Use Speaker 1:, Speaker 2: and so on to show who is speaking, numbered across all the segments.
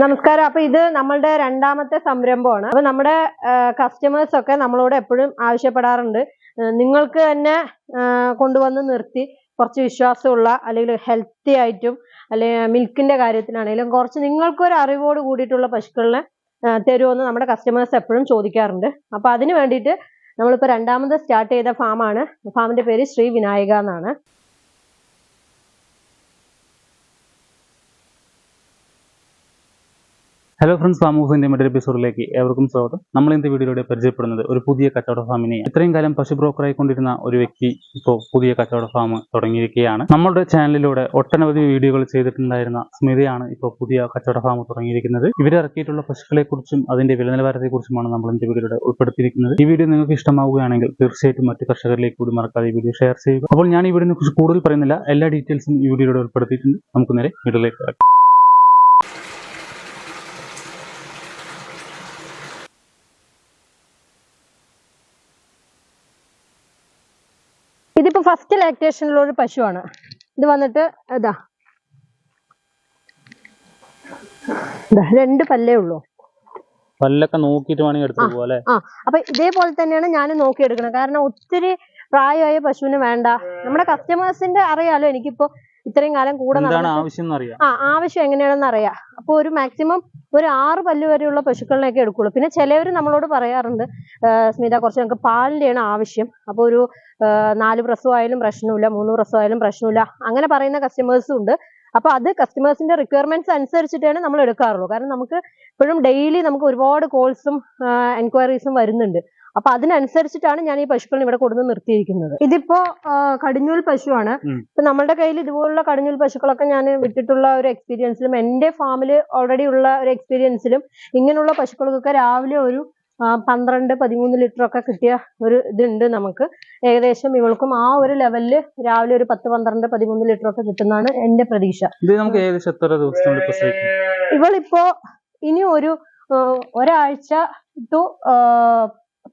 Speaker 1: നമസ്കാരം. അപ്പൊ ഇത് നമ്മളുടെ രണ്ടാമത്തെ സംരംഭമാണ്. അപ്പൊ നമ്മുടെ കസ്റ്റമേഴ്സ് ഒക്കെ നമ്മളോട് എപ്പോഴും ആവശ്യപ്പെടാറുണ്ട്, നിങ്ങൾക്ക് തന്നെ കൊണ്ടുവന്ന് നിർത്തി കുറച്ച് വിശ്വാസമുള്ള അല്ലെങ്കിൽ ഹെൽത്തി ആയിട്ടും അല്ലെങ്കിൽ മിൽക്കിന്റെ കാര്യത്തിലാണെങ്കിലും കുറച്ച് നിങ്ങൾക്കൊരു അറിവോട് കൂടിയിട്ടുള്ള പശുക്കളിനെ തരുമെന്ന് നമ്മുടെ കസ്റ്റമേഴ്സ് എപ്പോഴും ചോദിക്കാറുണ്ട്. അപ്പൊ അതിന് വേണ്ടിയിട്ട് നമ്മളിപ്പോ രണ്ടാമത് സ്റ്റാർട്ട് ചെയ്ത ഫാമാണ്. ഫാമിന്റെ പേര് ശ്രീ വിനായക എന്നാണ്.
Speaker 2: ഹലോ ഫ്രണ്ട്സ്, ഫാം ഹൗസിന്റെ മറ്റൊരു എപ്പിസോഡിലേക്ക് ഏവർക്കും സ്വാഗതം. നമ്മൾ ഇന്നത്തെ വീഡിയോയിലൂടെ പരിചയപ്പെടുന്നത് ഒരു പുതിയ കച്ചവട ഫാമിനെ. ഇത്രയും കാലം പശു ബ്രോക്കറായി കൊണ്ടിരുന്ന ഒരു വ്യക്തി ഇപ്പോൾ പുതിയ കച്ചവട ഫാം തുടങ്ങിയിരിക്കുകയാണ്. നമ്മളുടെ ചാനലിലൂടെ ഒട്ടനവധി വീഡിയോകൾ ചെയ്തിട്ടുണ്ടായിരുന്ന സ്മിതയാണ് ഇപ്പോൾ പുതിയ കച്ചവട ഫാം തുടങ്ങിയിരിക്കുന്നത്. ഇവരിറക്കിയിട്ടുള്ള പശുക്കളെ കുറിച്ചും അതിന്റെ വില നിലവാരത്തെ കുറിച്ചുമാണ് നമ്മൾ ഇന്നത്തെ വീഡിയോയിലൂടെ ഉൾപ്പെടുത്തിയിരിക്കുന്നത്. ഈ വീഡിയോ നിങ്ങൾക്ക് ഇഷ്ടമാവുകയാണെങ്കിൽ തീർച്ചയായിട്ടും മറ്റു കർഷകരിലേക്ക് കൂടി മറക്കാതെ ഈ വീഡിയോ ഷെയർ ചെയ്യുക. അപ്പോൾ ഞാൻ ഈ വീഡിയോനെ കുറിച്ച് കൂടുതൽ പറയുന്നില്ല, എല്ലാ ഡീറ്റെയിൽസും ഈ വീഡിയോയിലൂടെ ഉൾപ്പെടുത്തിയിട്ടുണ്ട്. നമുക്ക് നേരെ വീഡിയോയിലേക്ക് കിടക്കാം.
Speaker 1: ഇതിപ്പോ ഫസ്റ്റ് ലാക്ടേഷനിലുള്ള ഒരു പശുവാണ്. ഇത് വന്നിട്ട് ഇതാ 2 പല്ലേ ഉള്ളൂ.
Speaker 2: പല്ലൊക്കെ നോക്കിയിട്ട് വേണമെങ്കിൽ എടുത്തു പോലെ.
Speaker 1: അപ്പൊ ഇതേപോലെ തന്നെയാണ് ഞാൻ നോക്കിയെടുക്കുന്നത്. കാരണം ഒത്തിരി പ്രായമായ പശുവിന് വേണ്ട. നമ്മുടെ കസ്റ്റമേഴ്സിന്റെ അറിയാലോ, എനിക്കിപ്പോ ഇത്രയും കാലം കൂടെ ആവശ്യം എങ്ങനെയാണെന്ന് അറിയാം. അപ്പൊ ഒരു മാക്സിമം ഒരു 6 പല്ല് വരെയുള്ള പശുക്കളിനൊക്കെ എടുക്കുള്ളൂ. പിന്നെ ചിലവര് നമ്മളോട് പറയാറുണ്ട്, സ്മിത കുറച്ച് ഞങ്ങൾക്ക് പാലിന്റെയാണ് ആവശ്യം, അപ്പൊ ഒരു 4 പ്രസവമായാലും പ്രശ്നമില്ല, 3 പ്രസവമായാലും പ്രശ്നമില്ല, അങ്ങനെ പറയുന്ന കസ്റ്റമേഴ്സും ഉണ്ട്. അപ്പൊ അത് കസ്റ്റമേഴ്സിന്റെ റിക്വയർമെന്റ്സ് അനുസരിച്ചിട്ടാണ് നമ്മൾ എടുക്കാറുള്ളൂ. കാരണം നമുക്ക് ഇപ്പോഴും ഡെയിലി നമുക്ക് ഒരുപാട് കോൾസും എൻക്വയറീസും വരുന്നുണ്ട്. അപ്പൊ അതിനനുസരിച്ചിട്ടാണ് ഞാൻ ഈ പശുക്കളെ ഇവിടെ കൊടുന്ന് നിർത്തിയിരിക്കുന്നത്. ഇതിപ്പോ കടിഞ്ഞൂൽ പശുവാണ്. ഇപ്പൊ നമ്മുടെ കയ്യിൽ ഇതുപോലുള്ള കടിഞ്ഞൂൽ പശുക്കളൊക്കെ ഞാൻ വിട്ടിട്ടുള്ള ഒരു എക്സ്പീരിയൻസിലും എന്റെ ഫാമിൽ ഓൾറെഡി ഉള്ള ഒരു എക്സ്പീരിയൻസിലും ഇങ്ങനെയുള്ള പശുക്കൾക്കൊക്കെ രാവിലെ ഒരു 12-13 ലിറ്റർ ഒക്കെ കിട്ടിയ ഒരു ഇതുണ്ട് നമുക്ക്. ഏകദേശം ഇവൾക്കും ആ ഒരു ലെവലില് രാവിലെ ഒരു 10-12-13 ലിറ്റർ ഒക്കെ കിട്ടുന്നതാണ് എന്റെ പ്രതീക്ഷ. ഇവളിപ്പോ ഇനി ഒരു ഒരാഴ്ച ടു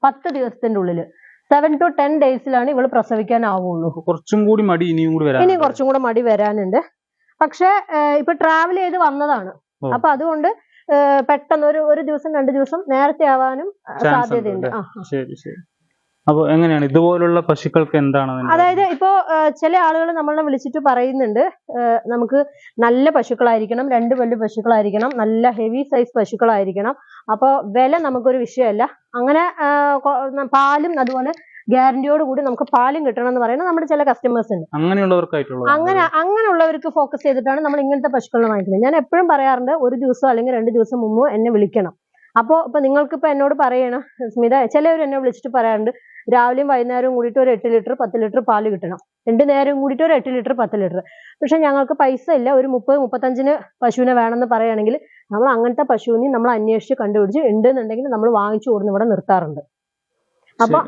Speaker 1: 10 ദിവസത്തിന്റെ ഉള്ളില് 7 to 10 ഡേയ്സിലാണ് ഇവള് പ്രസവിക്കാനാവുള്ളൂ.
Speaker 2: കുറച്ചും കൂടി മടി ഇനിയും
Speaker 1: കുറച്ചും കൂടെ മടി വരാനുണ്ട്. പക്ഷെ ഇപ്പൊ ട്രാവൽ ചെയ്ത് വന്നതാണ്. അപ്പൊ അതുകൊണ്ട് പെട്ടെന്ന് ഒരു ദിവസം 2 ദിവസം നേരത്തെ ആവാനും സാധ്യതയുണ്ട്.
Speaker 2: അപ്പൊ എങ്ങനെയാണ് ഇതുപോലുള്ള പശുക്കൾക്ക് എന്താണ്?
Speaker 1: അതായത് ഇപ്പോ ചില ആളുകൾ നമ്മളെ വിളിച്ചിട്ട് പറയുന്നുണ്ട്, നമുക്ക് നല്ല പശുക്കളായിരിക്കണം, 2 പല്ല് പശുക്കളായിരിക്കണം, നല്ല ഹെവി സൈസ് പശുക്കളായിരിക്കണം. അപ്പൊ വില നമുക്കൊരു വിഷയമല്ല. അങ്ങനെ പാലും അതുപോലെ ഗ്യാരണ്ടിയോട് കൂടി നമുക്ക് പാലും കിട്ടണം എന്ന് പറയുന്നത് നമ്മുടെ ചില കസ്റ്റമേഴ്സ് ഉണ്ട്. അങ്ങനെയുള്ളവർക്ക് ഫോക്കസ് ചെയ്തിട്ടാണ് നമ്മൾ ഇങ്ങനത്തെ പശുക്കളെ വാങ്ങിക്കുന്നത്. ഞാൻ എപ്പോഴും പറയാറുണ്ട്, ഒരു ദിവസം അല്ലെങ്കിൽ 2 ദിവസം മുമ്പ് എന്നെ വിളിക്കണം. ഇപ്പൊ നിങ്ങൾക്കിപ്പോ എന്നോട് പറയണം സ്മിത, ചിലവർ എന്നെ വിളിച്ചിട്ട് പറയാറുണ്ട്, രാവിലെയും വൈകുന്നേരവും കൂടിയിട്ട് ഒരു 8 ലിറ്റർ 10 ലിറ്റർ പാല് കിട്ടണം, 2 നേരം കൂടിയിട്ട് ഒരു 8 ലിറ്റർ 10 ലിറ്റർ. പക്ഷെ ഞങ്ങൾക്ക് പൈസ ഇല്ല, ഒരു 30-35 പശുവിനെ വേണമെന്ന് പറയുകയാണെങ്കിൽ നമ്മൾ അങ്ങനത്തെ പശുവിനെ നമ്മൾ അന്വേഷിച്ച് കണ്ടുപിടിച്ച് ഉണ്ടെന്നുണ്ടെങ്കിൽ നമ്മൾ വാങ്ങിച്ചു കൊടുന്ന് ഇവിടെ നിർത്താറുണ്ട്. അപ്പൊ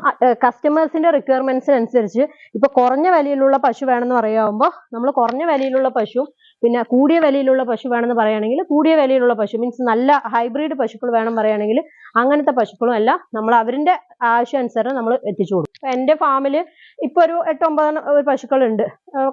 Speaker 1: കസ്റ്റമേഴ്സിന്റെ റിക്വയർമെന്റ്സിനനുസരിച്ച് ഇപ്പൊ കുറഞ്ഞ വിലയിലുള്ള പശു വേണമെന്ന് പറയാവുമ്പോൾ നമ്മൾ കുറഞ്ഞ വിലയിലുള്ള പശു, പിന്നെ കൂടിയ വിലയിലുള്ള പശു വേണമെന്ന് പറയുകയാണെങ്കിൽ കൂടിയ വിലയിലുള്ള പശു, മീൻസ് നല്ല ഹൈബ്രിഡ് പശുക്കൾ വേണം പറയുകയാണെങ്കിൽ അങ്ങനത്തെ പശുക്കളും എല്ലാം നമ്മൾ അവരുടെ ആവശ്യാനുസരണം നമ്മൾ എത്തിച്ചു കൊടുക്കും. എന്റെ ഫാമില് ഇപ്പൊ ഒരു 8-9 പശുക്കളുണ്ട്,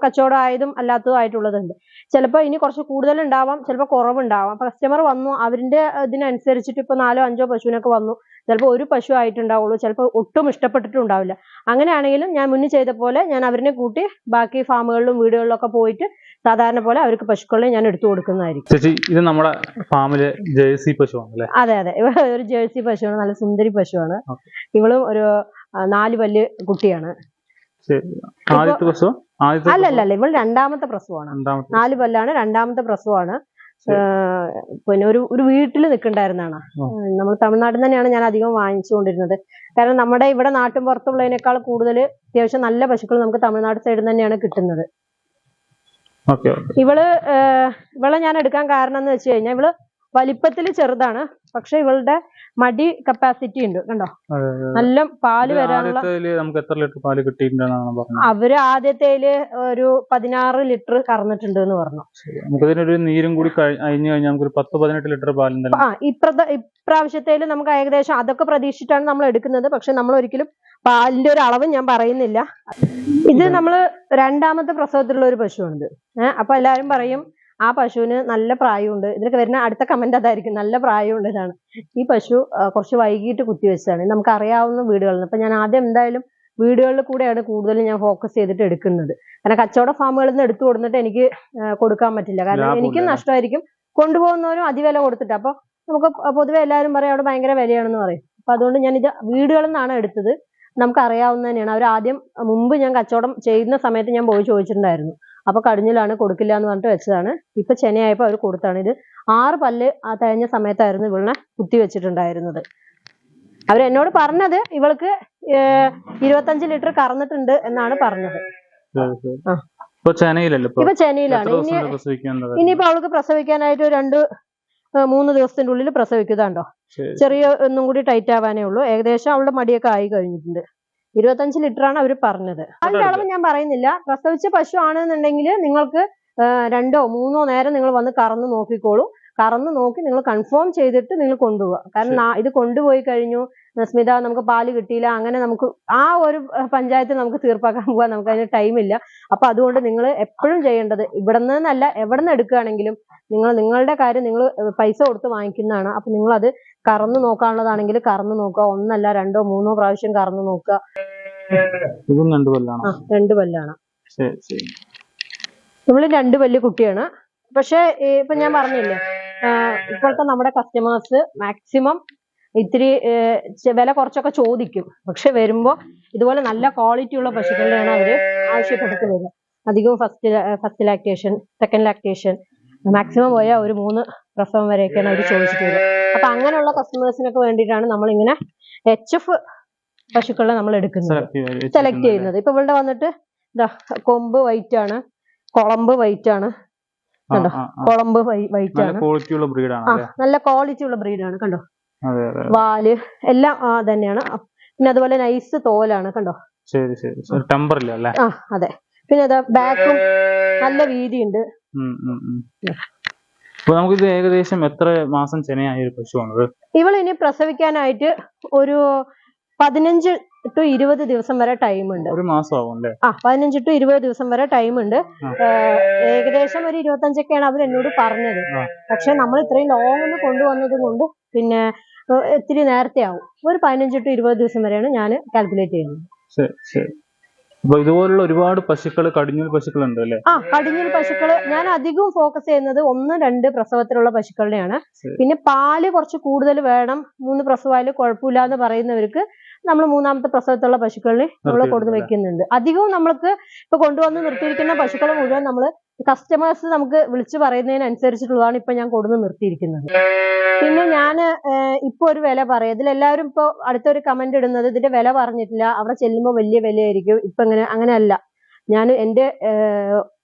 Speaker 1: കച്ചവടം ആയതും അല്ലാത്തതും ആയിട്ടുള്ളതുണ്ട്. ചിലപ്പോൾ ഇനി കുറച്ച് കൂടുതൽ ഉണ്ടാവാം, ചിലപ്പോൾ കുറവുണ്ടാവാം. കസ്റ്റമർ വന്നു അവരുടെ ഇതിനനുസരിച്ചിട്ട് ഇപ്പൊ 4-5 പശുവിനൊക്കെ വന്നു, ചിലപ്പോൾ ഒരു പശു ആയിട്ടുണ്ടാവുള്ളൂ, ചിലപ്പോൾ ഒട്ടും ഇഷ്ടപ്പെട്ടിട്ടും ഉണ്ടാവില്ല. അങ്ങനെയാണെങ്കിലും ഞാൻ മുന്നേ ചെയ്ത പോലെ ഞാൻ അവരിനെ കൂട്ടി ബാക്കി ഫാമുകളിലും വീടുകളിലും ഒക്കെ പോയിട്ട് സാധാരണ പോലെ അവർക്ക് പശുക്കളെ ഞാൻ എടുത്തു കൊടുക്കുന്നതായിരിക്കും.
Speaker 2: ഇത് നമ്മുടെ ഫാമിലെ ജേഴ്സി പശുവാണ്. അതെ,
Speaker 1: ഇവ ഒരു ജേഴ്സി പശുവാണ്, നല്ല സുന്ദരി പശുവാണ്. ഇവളും ഒരു 4 പല്ല് കുട്ടിയാണ്. അല്ലല്ല, ഇവൾ രണ്ടാമത്തെ പ്രസവമാണ്. 4 പല്ലാണ്, രണ്ടാമത്തെ പ്രസവമാണ്. പിന്നെ ഒരു വീട്ടിൽ നിൽക്കണ്ടായിരുന്നാണ്. നമ്മൾ തമിഴ്നാട്ടിൽ തന്നെയാണ് ഞാൻ അധികം വാങ്ങിച്ചുകൊണ്ടിരുന്നത്. കാരണം നമ്മുടെ ഇവിടെ നാട്ടിൻ പുറത്തുള്ളതിനേക്കാൾ കൂടുതൽ അത്യാവശ്യം നല്ല പശുക്കൾ നമുക്ക് തമിഴ്നാട് സൈഡിൽ തന്നെയാണ് കിട്ടുന്നത്. ഇവളെ ഞാൻ എടുക്കാൻ കാരണം എന്ന് വെച്ച് കഴിഞ്ഞാൽ ഇവള് വലിപ്പത്തിൽ ചെറുതാണ്, പക്ഷെ ഇവളുടെ മടി കപ്പാസിറ്റി ഉണ്ട്. കണ്ടോ, നല്ല പാല് വരാനുള്ള. അവര് ആദ്യത്തേല് ഒരു 16 ലിറ്റർ കറന്നിട്ടുണ്ട് എന്ന് പറഞ്ഞു.
Speaker 2: നീരും കൂടി കഴിഞ്ഞു കഴിഞ്ഞാൽ നമുക്ക് 10-18 ലിറ്റർ പാലുണ്ട്.
Speaker 1: ഇപ്രാവശ്യത്തേല് നമുക്ക് ഏകദേശം അതൊക്കെ പ്രതീക്ഷിച്ചിട്ടാണ് നമ്മൾ എടുക്കുന്നത്. പക്ഷെ നമ്മൾ ഒരിക്കലും പാലിന്റെ ഒരു അളവ് ഞാൻ പറയുന്നില്ല. ഇത് നമ്മള് രണ്ടാമത്തെ പ്രസവത്തിലുള്ള ഒരു പശുവാണിത്. അപ്പൊ എല്ലാരും പറയും ആ പശുവിന് നല്ല പ്രായമുണ്ട്. ഇതിലൊക്കെ വരുന്ന അടുത്ത കമന്റ് അതായിരിക്കും, നല്ല പ്രായമുണ്ട് ഇതാണ്. ഈ പശു കുറച്ച് വൈകിട്ട് കുത്തിവെച്ചതാണ്. നമുക്ക് അറിയാവുന്ന വീടുകളിൽ നിന്ന്. അപ്പൊ ഞാൻ ആദ്യം എന്തായാലും വീടുകളിൽ കൂടെയാണ് കൂടുതലും ഞാൻ ഫോക്കസ് ചെയ്തിട്ട് എടുക്കുന്നത്. കാരണം കച്ചവട ഫാമുകളിൽ നിന്ന് എടുത്തു കൊടുത്തിട്ട് എനിക്ക് കൊടുക്കാൻ പറ്റില്ല. കാരണം എനിക്കും നഷ്ടമായിരിക്കും, കൊണ്ടുപോകുന്നവരും അതിവില കൊടുത്തിട്ട്. അപ്പൊ നമുക്ക് പൊതുവെ എല്ലാവരും പറയും അവിടെ ഭയങ്കര വിലയാണെന്ന് പറയും. അപ്പൊ അതുകൊണ്ട് ഞാൻ ഇത് വീടുകളിൽ നിന്നാണ് എടുത്തത്. നമുക്ക് അറിയാവുന്ന തന്നെയാണ്. അവർ ആദ്യം മുമ്പ് ഞാൻ കച്ചവടം ചെയ്യുന്ന സമയത്ത് ഞാൻ പോയി ചോദിച്ചിട്ടുണ്ടായിരുന്നു. അപ്പൊ കടിഞ്ഞിലാണ്, കൊടുക്കില്ല എന്ന് പറഞ്ഞിട്ട് വെച്ചതാണ്. ഇപ്പൊ ചെനയായപ്പോ അവർ കൊടുത്താണ്. ഇത് 6 പല്ല് തേഞ്ഞ സമയത്തായിരുന്നു ഇവളിനെ കുത്തിവെച്ചിട്ടുണ്ടായിരുന്നത്. അവരെന്നോട് പറഞ്ഞത് ഇവൾക്ക് 25 ലിറ്റർ കറന്നിട്ടുണ്ട് എന്നാണ് പറഞ്ഞത്.
Speaker 2: ഇപ്പൊ ചെനയിലാണ്.
Speaker 1: ഇനിയിപ്പോ അവൾക്ക് പ്രസവിക്കാനായിട്ട് 2-3 ദിവസത്തിന്റെ ഉള്ളിൽ പ്രസവിക്കുന്നുണ്ടോ. ചെറിയ ഒന്നും കൂടി ടൈറ്റ് ആവാനേ ഉള്ളൂ. ഏകദേശം അവളുടെ മടിയൊക്കെ ആയി കഴിഞ്ഞിട്ടുണ്ട്. 25 ലിറ്റർ ആണ് അവർ പറഞ്ഞത്. അതിന്റെ അളവ് ഞാൻ പറയുന്നില്ല. പ്രസവിച്ച പശു ആണെന്നുണ്ടെങ്കിൽ നിങ്ങൾക്ക് 2-3 നേരം നിങ്ങൾ വന്ന് കറന്ന് നോക്കിക്കോളൂ. കറന്ന് നോക്കി നിങ്ങൾ കൺഫേം ചെയ്തിട്ട് നിങ്ങൾ കൊണ്ടുപോവുക. കാരണം ഇത് കൊണ്ടുപോയി കഴിഞ്ഞു സ്മിത നമുക്ക് പാല് കിട്ടിയില്ല, അങ്ങനെ നമുക്ക് ആ ഒരു പഞ്ചായത്ത് നമുക്ക് തീർപ്പാക്കാൻ പോകാൻ നമുക്ക് അതിന് ടൈമില്ല. അപ്പൊ അതുകൊണ്ട് നിങ്ങൾ എപ്പോഴും ചെയ്യേണ്ടത് ഇവിടെ നിന്നല്ല, എവിടെ നിന്ന് എടുക്കുകയാണെങ്കിലും നിങ്ങളുടെ കാര്യം നിങ്ങൾ പൈസ കൊടുത്ത് വാങ്ങിക്കുന്നതാണ്. അപ്പൊ നിങ്ങൾ അത് കറന്നു നോക്കാനുള്ളതാണെങ്കിൽ കറന്നു നോക്കുക. 1-2-3 പ്രാവശ്യം കറന്നു നോക്കുക. 2 പല്ലാണ്. നമ്മൾ 2 പല്ല് കുട്ടിയാണ്. പക്ഷെ ഇപ്പൊ ഞാൻ പറഞ്ഞില്ലേ, ഇപ്പോഴത്തെ നമ്മുടെ കസ്റ്റമേഴ്സ് മാക്സിമം ഇത്തിരി വില കുറച്ചൊക്കെ ചോദിക്കും. പക്ഷെ വരുമ്പോ ഇതുപോലെ നല്ല ക്വാളിറ്റി ഉള്ള പശുക്കളുടെയാണ് അവര് ആവശ്യപ്പെട്ടിട്ട് വരിക. അധികവും first lactation, second lactation, maximum പോയാൽ ഒരു 3 പ്രസവം വരെയൊക്കെയാണ് അവർ ചോദിച്ചിട്ട് വരിക. അപ്പൊ അങ്ങനെയുള്ള കസ്റ്റമേഴ്സിനൊക്കെ വേണ്ടിയിട്ടാണ് നമ്മളിങ്ങനെ HF പശുക്കളെ നമ്മൾ എടുക്കുന്നത്, സെലക്ട് ചെയ്യുന്നത്. ഇപ്പൊ ഇവിടെ വന്നിട്ട് കൊമ്പ് വൈറ്റ് ആണ്, കുളമ്പ് വൈറ്റ് ആണ്. കണ്ടോ, കുളമ്പ് വൈറ്റ് ആണ്. നല്ല ക്വാളിറ്റി ഉള്ള ബ്രീഡാണ്. കണ്ടോ, വാല് എല്ലാം തന്നെയാണ്. പിന്നെ അതുപോലെ നൈസ് തോലാണ്. കണ്ടോ, അതെ. പിന്നെ അതാ ബാക്കും നല്ല വീതിയുണ്ട്.
Speaker 2: നമുക്കിത് ഏകദേശം എത്ര മാസം ചെനയായ ഒരു പശുവാണ്?
Speaker 1: ഇവൾ ഇനി പ്രസവിക്കാനായിട്ട് ഒരു 15 to 20 ദിവസം വരെ ടൈം ഉണ്ട്.
Speaker 2: ഒരു മാസമാവും അല്ലേ?
Speaker 1: 15 to 20 ദിവസം വരെ ടൈം ഉണ്ട്. ഏകദേശം ഒരു 25 അവർ എന്നോട് പറഞ്ഞത്. പക്ഷെ നമ്മൾ ഇത്രയും ലോങ് കൊണ്ടുവന്നത് കൊണ്ട് പിന്നെ ഇത്തിരി നേരത്തെ ആവും. ഒരു 15 to 20 ദിവസം വരെയാണ് ഞാൻ കാൽക്കുലേറ്റ് ചെയ്യുന്നത്.
Speaker 2: അപ്പൊ ഇതുപോലുള്ള ഒരുപാട് പശുക്കൾ, കടിഞ്ഞൂൽ പശുക്കൾ ഉണ്ട് അല്ലേ?
Speaker 1: കടിഞ്ഞൂൽ പശുക്കള് ഞാൻ അധികവും ഫോക്കസ് ചെയ്യുന്നത് 1-2 പ്രസവത്തിലുള്ള പശുക്കളുടെയാണ്. പിന്നെ പാല് കുറച്ച് കൂടുതൽ വേണം, 3 പ്രസവമായാലും കുഴപ്പമില്ല എന്ന് പറയുന്നവർക്ക് നമ്മൾ 3ാമത്തെ പ്രസവത്തിലുള്ള പശുക്കളിനെ നമ്മൾ കൊടുത്തു വെക്കുന്നുണ്ട്. അധികവും നമ്മൾക്ക് ഇപ്പൊ കൊണ്ടുവന്ന് നിർത്തിയിരിക്കുന്ന പശുക്കൾ മുഴുവൻ നമ്മൾ കസ്റ്റമേഴ്സ് നമുക്ക് വിളിച്ചു പറയുന്നതിനനുസരിച്ചിട്ടുള്ളതാണ് ഇപ്പൊ ഞാൻ കൊടുന്ന് നിർത്തിയിരിക്കുന്നത്. പിന്നെ ഞാൻ ഇപ്പൊ ഒരു വില പറയാം. ഇതിലെല്ലാവരും ഇപ്പൊ അടുത്തൊരു കമന്റ് ഇടുന്നത് ഇതിന്റെ വില പറഞ്ഞിട്ടില്ല, അവിടെ ചെല്ലുമ്പോൾ വലിയ വിലയായിരിക്കും. ഇപ്പൊ അങ്ങനെയല്ല. ഞാൻ എന്റെ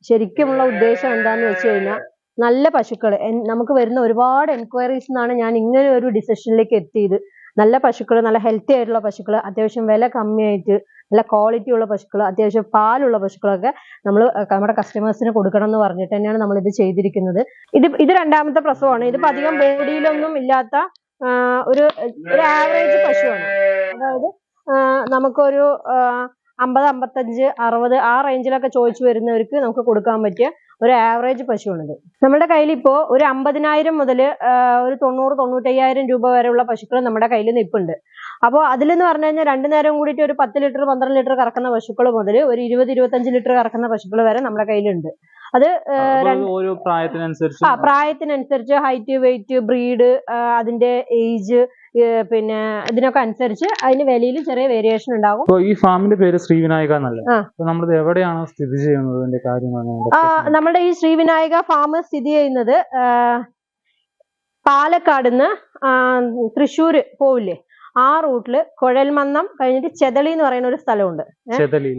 Speaker 1: ശരിക്കുമുള്ള ഉദ്ദേശം എന്താന്ന് വെച്ച് കഴിഞ്ഞാൽ, നല്ല പശുക്കള് നമുക്ക് വരുന്ന ഒരുപാട് എൻക്വയറീസ് നിന്നാണ് ഞാൻ ഇങ്ങനെ ഒരു ഡിസിഷനിലേക്ക് എത്തിയത്. നല്ല പശുക്കൾ, നല്ല ഹെൽത്തി ആയിട്ടുള്ള പശുക്കൾ, അത്യാവശ്യം വില കമ്മിയായിട്ട് നല്ല ക്വാളിറ്റി ഉള്ള പശുക്കൾ, അത്യാവശ്യം പാലുള്ള പശുക്കളൊക്കെ നമ്മൾ നമ്മുടെ കസ്റ്റമേഴ്സിന് കൊടുക്കണം എന്ന് പറഞ്ഞിട്ട് തന്നെയാണ് നമ്മൾ ഇത് ചെയ്തിരിക്കുന്നത്. ഇത് 2ാമത്തെ പ്രസവമാണ്. ഇതിപ്പോ അധികം ബോഡിയിലൊന്നും ഇല്ലാത്ത ഒരു ആവറേജ് പശുവാണ്. അതായത് നമുക്കൊരു 50, 55, 60 ആ റേഞ്ചിലൊക്കെ ചോദിച്ചു വരുന്നവർക്ക് നമുക്ക് കൊടുക്കാൻ പറ്റിയ ഒരു ആവറേജ് പശുവാണിത്. നമ്മുടെ കയ്യിൽ ഇപ്പോ ഒരു 50,000 മുതൽ ഒരു 90-95,000 രൂപ വരെയുള്ള പശുക്കൾ നമ്മുടെ കയ്യിൽ നിൽപ്പുണ്ട്. അപ്പോൾ അതിലെന്ന് പറഞ്ഞു കഴിഞ്ഞാൽ 2 നേരം കൂടിയിട്ട് ഒരു 10 ലിറ്റർ 12 ലിറ്റർ കറക്കുന്ന പശുക്കൾ മുതൽ ഒരു 20-25 ലിറ്റർ കറക്കുന്ന പശുക്കൾ വരെ നമ്മുടെ കയ്യിലുണ്ട്. അത് പ്രായത്തിനനുസരിച്ച് ഹൈറ്റ്, വെയിറ്റ്, ബ്രീഡ്, അതിന്റെ ഏജ്, പിന്നെ ഇതിനൊക്കെ അനുസരിച്ച് അതിന് വിലയിൽ ചെറിയ വേരിയേഷൻ ഉണ്ടാകും.
Speaker 2: ഈ ഫാമിന്റെ പേര് ശ്രീവിനായക എന്നല്ലേ? നമ്മൾ എവിടെയാണ് സ്ഥിതി ചെയ്യുന്നത്?
Speaker 1: നമ്മുടെ ഈ ശ്രീവിനായക ഫാം സ്ഥിതി ചെയ്യുന്നത് പാലക്കാടുന്ന് തൃശ്ശൂര് പോവില്ലേ, ആ റൂട്ടില് കുഴൽമന്നം കഴിഞ്ഞിട്ട് ചെതളി എന്ന് പറയുന്ന ഒരു സ്ഥലമുണ്ട്.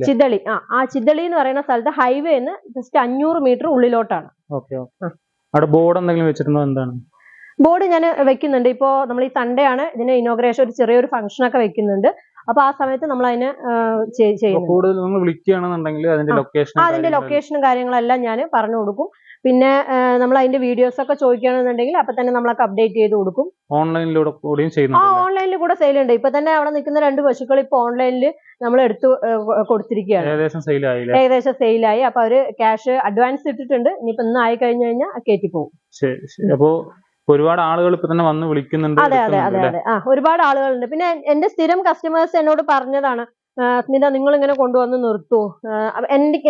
Speaker 1: ചിതളി. ആ ചിതളി എന്ന് പറയുന്ന സ്ഥലത്ത് ഹൈവേന്ന് ജസ്റ്റ് 500 മീറ്റർ ഉള്ളിലോട്ടാണ്.
Speaker 2: ബോർഡ് എന്തെങ്കിലും വെച്ചിട്ടുണ്ടോ? എന്താണ്
Speaker 1: ബോർഡ് ഞാൻ വെക്കുന്നുണ്ട്. ഇപ്പോ നമ്മൾ ഈ സൺഡേ ആണ് ഇതിന് ഇനോഗ്രേഷൻ, ഒരു ചെറിയൊരു ഫംഗ്ഷൻ ഒക്കെ വെക്കുന്നുണ്ട്. അപ്പൊ ആ സമയത്ത് നമ്മൾ അതിന് അതിന്റെ ലൊക്കേഷനും കാര്യങ്ങളെല്ലാം ഞാൻ പറഞ്ഞു കൊടുക്കും. പിന്നെ നമ്മൾ അതിന്റെ വീഡിയോസ് ഒക്കെ ചോദിക്കുകയാണെന്നുണ്ടെങ്കിൽ അപ്പൊ തന്നെ നമ്മളൊക്കെ അപ്ഡേറ്റ് ചെയ്ത് കൊടുക്കും.
Speaker 2: ഓൺലൈനിലൂടെ കൂടിയും
Speaker 1: ആ
Speaker 2: ചെയ്യുന്നു.
Speaker 1: ഓൺലൈനിൽ കൂടെ സെയിൽ ഉണ്ട്. ഇപ്പൊ തന്നെ അവിടെ നിൽക്കുന്ന 2 പശുക്കൾ ഇപ്പൊ ഓൺലൈനിൽ നമ്മൾ എടുത്തു കൊടുത്തിരിക്കുകയാണ്. ഏകദേശം സെയിലായി. അപ്പൊ അവര് ക്യാഷ് അഡ്വാൻസ് ഇട്ടിട്ടുണ്ട്. ഇനിയിപ്പോ ഇന്ന് ആയി കഴിഞ്ഞു കഴിഞ്ഞാൽ കയറ്റി പോകും.
Speaker 2: ശരി. അപ്പോ ഒരുപാട് ആളുകൾ ഇപ്പൊ തന്നെ വന്ന് വിളിക്കുന്നുണ്ട്.
Speaker 1: അതെ. ഒരുപാട് ആളുകളുണ്ട്. പിന്നെ എന്റെ സ്ഥിരം കസ്റ്റമേഴ്സ് എന്നോട് പറഞ്ഞതാണ്, സ്മിത നിങ്ങൾ ഇങ്ങനെ കൊണ്ടുവന്ന് നിർത്തൂ,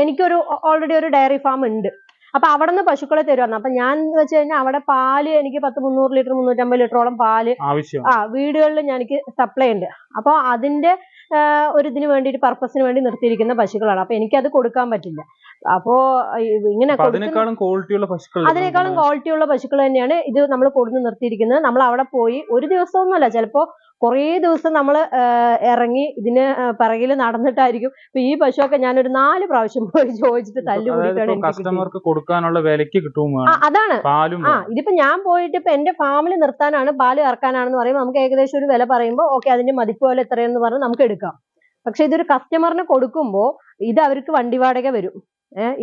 Speaker 1: എനിക്കൊരു ഓൾറെഡി ഒരു ഡയറി ഫാം ഉണ്ട്, അപ്പൊ അവിടെ നിന്ന് പശുക്കളെ തരുവായിരുന്നു. അപ്പൊ ഞാൻ വെച്ച് കഴിഞ്ഞാൽ അവിടെ പാല് എനിക്ക് 300 ലിറ്റർ 350 ലിറ്ററോളം പാല് വീടുകളിൽ എനിക്ക് സപ്ലൈ ഉണ്ട്. അപ്പൊ അതിന്റെ ഒരു ഇതിന് വേണ്ടിയിട്ട് പർപ്പസിന് വേണ്ടി നിർത്തിയിരിക്കുന്ന പശുക്കളാണ്. അപ്പൊ എനിക്കത് കൊടുക്കാൻ പറ്റില്ല. അപ്പോ ഇങ്ങനെ അതിനേക്കാളും ക്വാളിറ്റിയുള്ള പശുക്കൾ തന്നെയാണ് ഇത് നമ്മൾ കൊടുന്ന് നിർത്തിയിരിക്കുന്നത്. നമ്മൾ അവിടെ പോയി ഒരു ദിവസമൊന്നുമല്ല, ചിലപ്പോ കുറേ ദിവസം നമ്മൾ ഇറങ്ങി ഇതിന് പിറകിൽ നടന്നിട്ടായിരിക്കും. ഇപ്പൊ ഈ പശുവൊക്കെ ഞാനൊരു 4 പ്രാവശ്യം പോയി ചോദിച്ചിട്ട്
Speaker 2: കസ്റ്റമർക്ക് കൊടുക്കാനുള്ള വിലക്ക് കിട്ടും.
Speaker 1: അതാണ്. ഇതിപ്പോ ഞാൻ പോയിട്ട് ഇപ്പൊ എന്റെ ഫാമിൽ നിർത്താനാണ്, പാല് ഇറക്കാനാണെന്ന് പറയുമ്പോൾ നമുക്ക് ഏകദേശം ഒരു വില പറയുമ്പോൾ ഓക്കെ അതിന്റെ മതിപ്പ് പോലെ എത്രയെന്ന് പറഞ്ഞ് നമുക്ക് എടുക്കാം. പക്ഷെ ഇതൊരു കസ്റ്റമറിന് കൊടുക്കുമ്പോൾ ഇത് അവർക്ക് വണ്ടി വാടക വരും.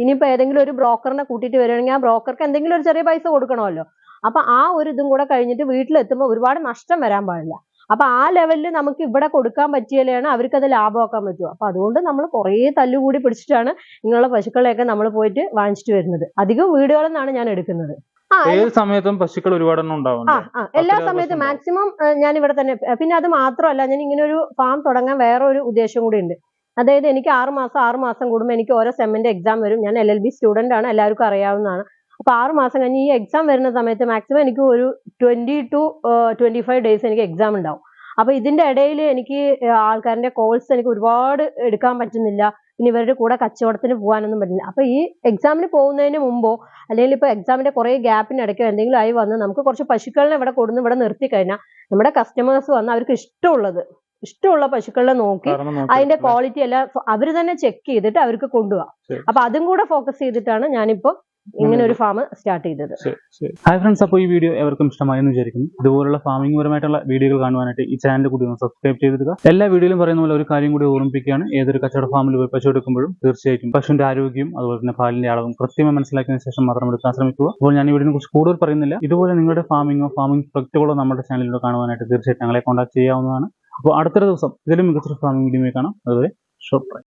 Speaker 1: ഇനിയിപ്പോ ഏതെങ്കിലും ഒരു ബ്രോക്കറിനെ കൂട്ടിയിട്ട് വരികയാണെങ്കിൽ ആ ബ്രോക്കർക്ക് എന്തെങ്കിലും ഒരു ചെറിയ പൈസ കൊടുക്കണമല്ലോ. അപ്പൊ ആ ഒരു ഇതും കൂടെ കഴിഞ്ഞിട്ട് വീട്ടിലെത്തുമ്പോൾ ഒരുപാട് നഷ്ടം വരാൻ പാടില്ല. അപ്പൊ ആ ലെവലിൽ നമുക്ക് ഇവിടെ കൊടുക്കാൻ പറ്റിയാലാണ് അവർക്ക് അത് ലാഭമാക്കാൻ പറ്റുമോ. അപ്പൊ അതുകൊണ്ട് നമ്മൾ കുറേ തല്ലുകൂടി പിടിച്ചിട്ടാണ് ഇങ്ങനെയുള്ള പശുക്കളെയൊക്കെ നമ്മൾ പോയിട്ട് വാങ്ങിച്ചിട്ട് വരുന്നത്. അധികം വീടുകളിൽ നിന്നാണ് ഞാൻ എടുക്കുന്നത്.
Speaker 2: സമയത്തും പശുക്കൾ ഒരുപാടെണ്ണം ഉണ്ടാവും.
Speaker 1: എല്ലാ സമയത്തും മാക്സിമം ഞാൻ ഇവിടെ തന്നെ. പിന്നെ അത് മാത്രമല്ല, ഞാൻ ഇങ്ങനെ ഒരു ഫാം തുടങ്ങാൻ വേറെ ഒരു ഉദ്ദേശം കൂടി ഉണ്ട്. അതായത് എനിക്ക് 6 മാസം കൂടുമ്പോൾ എനിക്ക് ഓരോ സെമ്മിന്റെ എക്സാം വരും. ഞാൻ LLB സ്റ്റുഡന്റ് ആണ്, എല്ലാവർക്കും അറിയാവുന്നതാണ്. അപ്പൊ 6 മാസം കഴിഞ്ഞ് ഈ എക്സാം വരുന്ന സമയത്ത് മാക്സിമം എനിക്ക് ഒരു 20 to 25 ഡേയ്സ് എനിക്ക് എക്സാം ഉണ്ടാവും. അപ്പൊ ഇതിന്റെ ഇടയിൽ എനിക്ക് ആൾക്കാരുടെ കോൾസ് എനിക്ക് ഒരുപാട് എടുക്കാൻ പറ്റുന്നില്ല. പിന്നെ ഇവരുടെ കൂടെ കച്ചവടത്തിന് പോകാനൊന്നും പറ്റില്ല. അപ്പൊ ഈ എക്സാമിന് പോകുന്നതിന് മുമ്പോ അല്ലെങ്കിൽ ഇപ്പൊ എക്സാമിന്റെ കുറെ ഗ്യാപ്പിനിടയ്ക്കോ എന്തെങ്കിലും ആയി വന്ന് നമുക്ക് കുറച്ച് പശുക്കളെ ഇവിടെ കൊടുന്ന് ഇവിടെ നിർത്തി കഴിഞ്ഞാൽ നമ്മുടെ കസ്റ്റമേഴ്സ് വന്ന് അവർക്ക് ഇഷ്ടമുള്ള പശുക്കളെ നോക്കി അതിന്റെ ക്വാളിറ്റി എല്ലാം അവര് തന്നെ ചെക്ക് ചെയ്തിട്ട് അവർക്ക് കൊണ്ടുപോകാം. അപ്പൊ അതും കൂടെ ഫോക്കസ് ചെയ്തിട്ടാണ് ഞാനിപ്പോ ഇങ്ങനെ ഒരു ഫാം സ്റ്റാർട്ട് ചെയ്തത്.
Speaker 2: ഹായ് ഫ്രണ്ട്സ്, അപ്പോൾ ഈ വീഡിയോ എവർക്കും ഇഷ്ടമായെന്ന് വിചാരിക്കുന്നു. ഇതുപോലുള്ള ഫാമിംഗ് പരമായിട്ടുള്ള വീഡിയോകൾ കാണുവാനായിട്ട് ഈ ചാനൽ കൂടി ഒന്ന് സബ്സ്ക്രൈബ് ചെയ്തിടുക. എല്ലാ വീഡിയോയിലും പറയുന്ന പോലെ ഒരു കാര്യം കൂടി ഓർമ്മിപ്പിക്കുകയാണ്, ഏതൊരു കച്ചവട ഫാമിൽ പോയി പശു എടുക്കുമ്പോഴും തീർച്ചയായിട്ടും പശുവിന്റെ ആരോഗ്യം അതുപോലെ തന്നെ പാലിന്റെ അളവും കൃത്യമായി മനസ്സിലാക്കിയതിനു ശേഷം മാത്രം എടുക്കാൻ ശ്രമിക്കുക. അപ്പോൾ ഞാൻ ഈ വീഡിയോനെ കുറിച്ച് കൂടുതൽ പറയുന്നില്ല. ഇതുപോലെ നിങ്ങളുടെ ഫാമിംഗ് പ്രൊജക്റ്റുകളോ നമ്മുടെ ചാനലിലൂടെ കാണുവാനായിട്ട് തീർച്ചയായിട്ടും ഞങ്ങളെ കോൺടാക്ട് ചെയ്യാവുന്നതാണ്. അപ്പോൾ അടുത്തൊരു ദിവസം ഇതിലും മികച്ചൊരു ഫാമിംഗ് വീഡിയോ കാണാം. അതുവരെ ഷോപ്പ്.